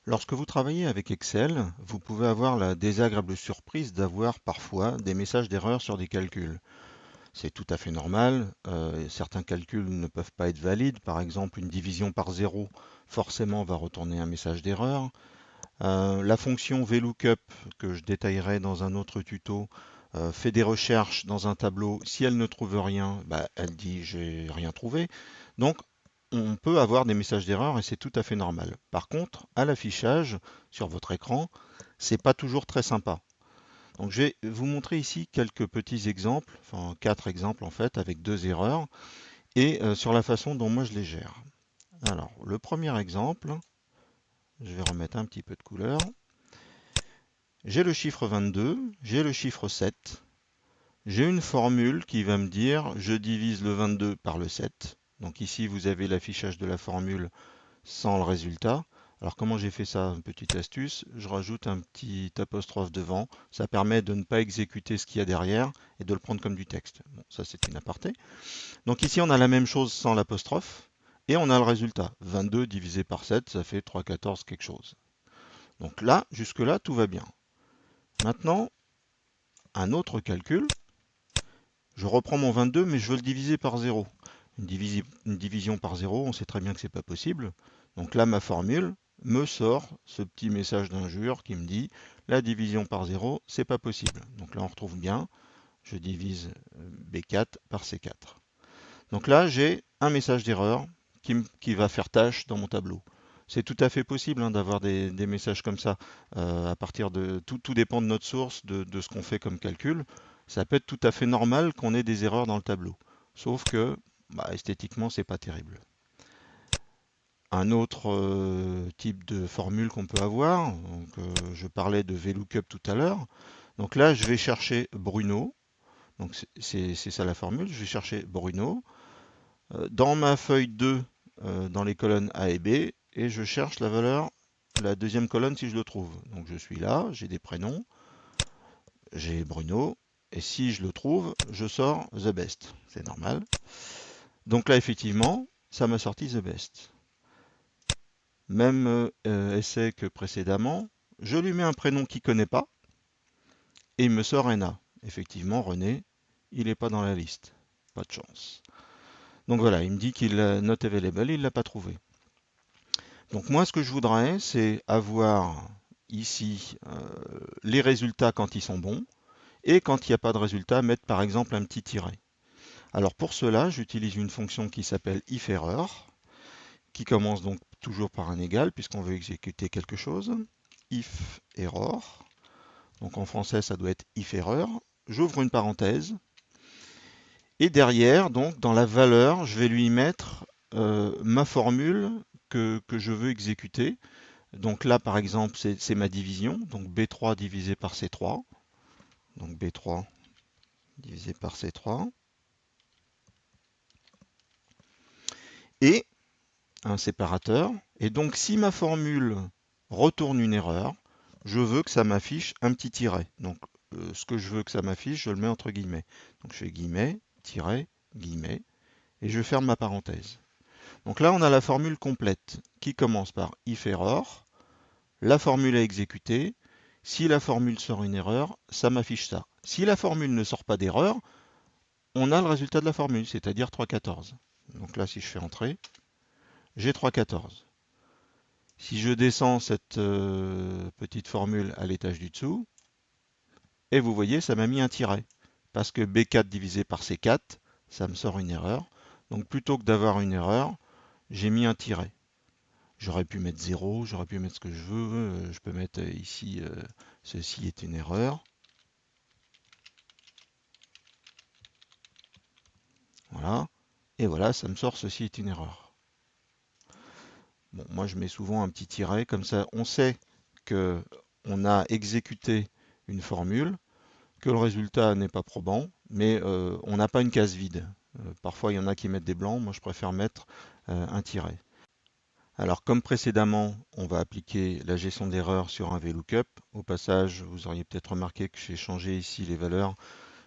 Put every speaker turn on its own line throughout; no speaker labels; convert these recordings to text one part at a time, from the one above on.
Lorsque vous travaillez avec Excel, vous pouvez avoir la désagréable surprise d'avoir parfois des messages d'erreur sur des calculs. C'est tout à fait normal. Certains calculs ne peuvent pas être valides. Par exemple, une division par zéro forcément va retourner un message d'erreur. La fonction VLOOKUP, que je détaillerai dans un autre tuto, fait des recherches dans un tableau. Si elle ne trouve rien, bah, elle dit j'ai rien trouvé. Donc on peut avoir des messages d'erreur et c'est tout à fait normal. Par contre, à l'affichage sur votre écran, c'est pas toujours très sympa. Donc je vais vous montrer ici quelques petits exemples, enfin 4 exemples en fait, avec 2 erreurs, et sur la façon dont moi je les gère. Alors, le premier exemple, je vais remettre un petit peu de couleur. J'ai le chiffre 22, j'ai le chiffre 7, j'ai une formule qui va me dire je divise le 22 par le 7. Donc ici, vous avez l'affichage de la formule sans le résultat. Alors comment j'ai fait ça? Une petite astuce, je rajoute un petit apostrophe devant. Ça permet de ne pas exécuter ce qu'il y a derrière et de le prendre comme du texte. Bon, ça c'est une aparté. Donc ici, on a la même chose sans l'apostrophe et on a le résultat. 22 divisé par 7, ça fait 3,14 quelque chose. Donc là, jusque-là, tout va bien. Maintenant, un autre calcul. Je reprends mon 22, mais je veux le diviser par 0. Une division par 0, on sait très bien que ce n'est pas possible. Donc là, ma formule me sort ce petit message d'injure qui me dit la division par 0, c'est pas possible. Donc là, on retrouve bien, je divise B4 par C4. Donc là, j'ai un message d'erreur qui va faire tâche dans mon tableau. C'est tout à fait possible hein, d'avoir des messages comme ça à partir de tout dépend de notre source, de ce qu'on fait comme calcul. Ça peut être tout à fait normal qu'on ait des erreurs dans le tableau. Sauf que bah, esthétiquement, c'est pas terrible. Un autre type de formule qu'on peut avoir, donc, je parlais de VLOOKUP tout à l'heure. Donc là, je vais chercher Bruno. Donc c'est ça la formule. Je vais chercher Bruno dans ma feuille 2, dans les colonnes A et B, et je cherche la valeur, la deuxième colonne si je le trouve. Donc je suis là, j'ai des prénoms, j'ai Bruno, et si je le trouve, je sors the best. C'est normal. Donc là, effectivement, ça m'a sorti the best. Même essai que précédemment, je lui mets un prénom qu'il ne connaît pas, et il me sort Rena. Effectivement, René, il n'est pas dans la liste. Pas de chance. Donc voilà, il me dit qu'il not available, il ne l'a pas trouvé. Donc moi, ce que je voudrais, c'est avoir ici les résultats quand ils sont bons et quand il n'y a pas de résultat, mettre par exemple un petit tiret. Alors pour cela, j'utilise une fonction qui s'appelle if_error, qui commence donc toujours par un égal puisqu'on veut exécuter quelque chose. If_error, donc en français ça doit être if_error. J'ouvre une parenthèse et derrière, donc dans la valeur, je vais lui mettre ma formule que je veux exécuter. Donc là, par exemple, c'est ma division. Donc B3 divisé par C3. Donc B3 divisé par C3. Et un séparateur. Et donc si ma formule retourne une erreur, je veux que ça m'affiche un petit tiret. Donc ce que je veux que ça m'affiche, je le mets entre guillemets. Donc je fais guillemets, tiret, guillemets. Et je ferme ma parenthèse. Donc là, on a la formule complète qui commence par if_error. La formule à exécuter. Si la formule sort une erreur, ça m'affiche ça. Si la formule ne sort pas d'erreur, on a le résultat de la formule, c'est-à-dire 3,14. Donc là, si je fais entrer, j'ai 3,14. Si je descends cette petite formule à l'étage du dessous, et vous voyez, ça m'a mis un tiret. Parce que B4 divisé par C4, ça me sort une erreur. Donc plutôt que d'avoir une erreur, j'ai mis un tiret. J'aurais pu mettre 0, j'aurais pu mettre ce que je veux. Je peux mettre ici, ceci est une erreur. Voilà. Et voilà, ça me sort ceci est une erreur. Bon, moi je mets souvent un petit tiret, comme ça on sait que on a exécuté une formule, que le résultat n'est pas probant, mais on n'a pas une case vide. Parfois il y en a qui mettent des blancs, moi je préfère mettre un tiret. Alors comme précédemment, on va appliquer la gestion d'erreur sur un VLOOKUP. Au passage, vous auriez peut-être remarqué que j'ai changé ici les valeurs.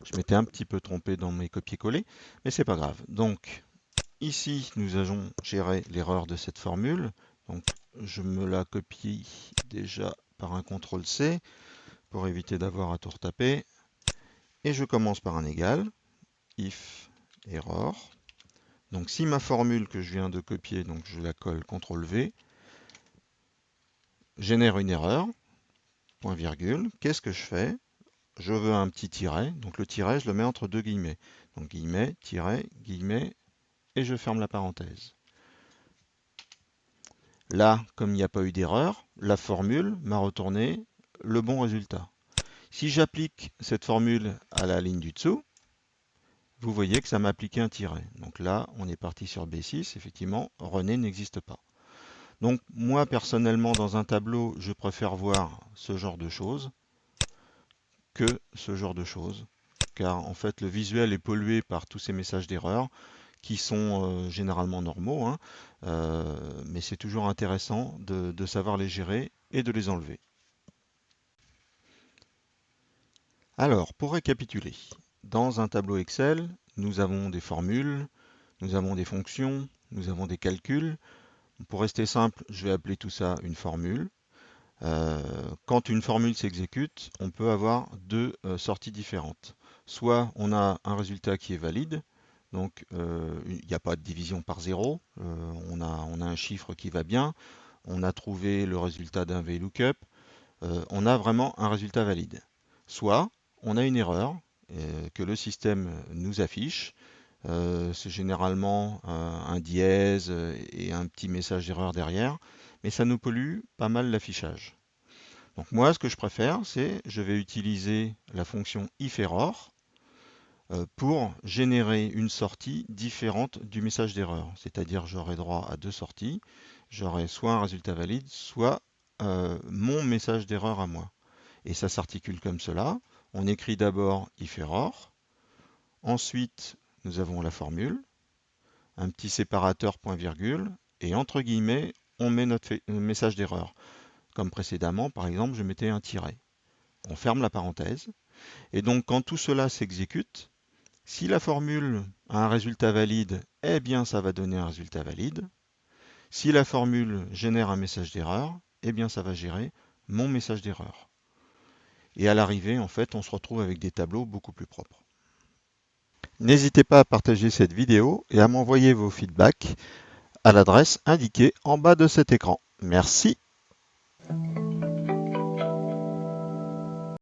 Je m'étais un petit peu trompé dans mes copier-coller, mais c'est pas grave. Donc, ici, nous allons gérer l'erreur de cette formule. Donc, je me la copie déjà par un CTRL-C pour éviter d'avoir à tout retaper. Et je commence par un égal, if error. Donc, si ma formule que je viens de copier, donc je la colle CTRL-V, génère une erreur, point virgule, qu'est-ce que je fais? Je veux un petit tiret, donc le tiret, je le mets entre deux guillemets. Donc guillemets, tiret, guillemets, et je ferme la parenthèse. Là, comme il n'y a pas eu d'erreur, la formule m'a retourné le bon résultat. Si j'applique cette formule à la ligne du dessous, vous voyez que ça m'a appliqué un tiret. Donc là, on est parti sur B6, effectivement, René n'existe pas. Donc moi, personnellement, dans un tableau, je préfère voir ce genre de choses que ce genre de choses, car en fait, le visuel est pollué par tous ces messages d'erreur qui sont généralement normaux, hein, mais c'est toujours intéressant de savoir les gérer et de les enlever. Alors, pour récapituler, dans un tableau Excel, nous avons des formules, nous avons des fonctions, nous avons des calculs. Pour rester simple, je vais appeler tout ça une formule. Quand une formule s'exécute, on peut avoir deux sorties différentes. Soit on a un résultat qui est valide, donc il n'y a pas de division par zéro, on a un chiffre qui va bien, on a trouvé le résultat d'un VLOOKUP, on a vraiment un résultat valide. Soit on a une erreur que le système nous affiche, c'est généralement un dièse et un petit message d'erreur derrière, mais ça nous pollue pas mal l'affichage. Donc moi, ce que je préfère, c'est je vais utiliser la fonction ifError pour générer une sortie différente du message d'erreur. C'est-à-dire j'aurai droit à deux sorties. J'aurai soit un résultat valide, soit mon message d'erreur à moi. Et ça s'articule comme cela. On écrit d'abord ifError. Ensuite, nous avons la formule, un petit séparateur point virgule, et entre guillemets, on met notre message d'erreur. Comme précédemment, par exemple, je mettais un tiret. On ferme la parenthèse. Et donc, quand tout cela s'exécute, si la formule a un résultat valide, eh bien, ça va donner un résultat valide. Si la formule génère un message d'erreur, eh bien, ça va gérer mon message d'erreur. Et à l'arrivée, en fait, on se retrouve avec des tableaux beaucoup plus propres. N'hésitez pas à partager cette vidéo et à m'envoyer vos feedbacks à l'adresse indiquée en bas de cet écran. Merci.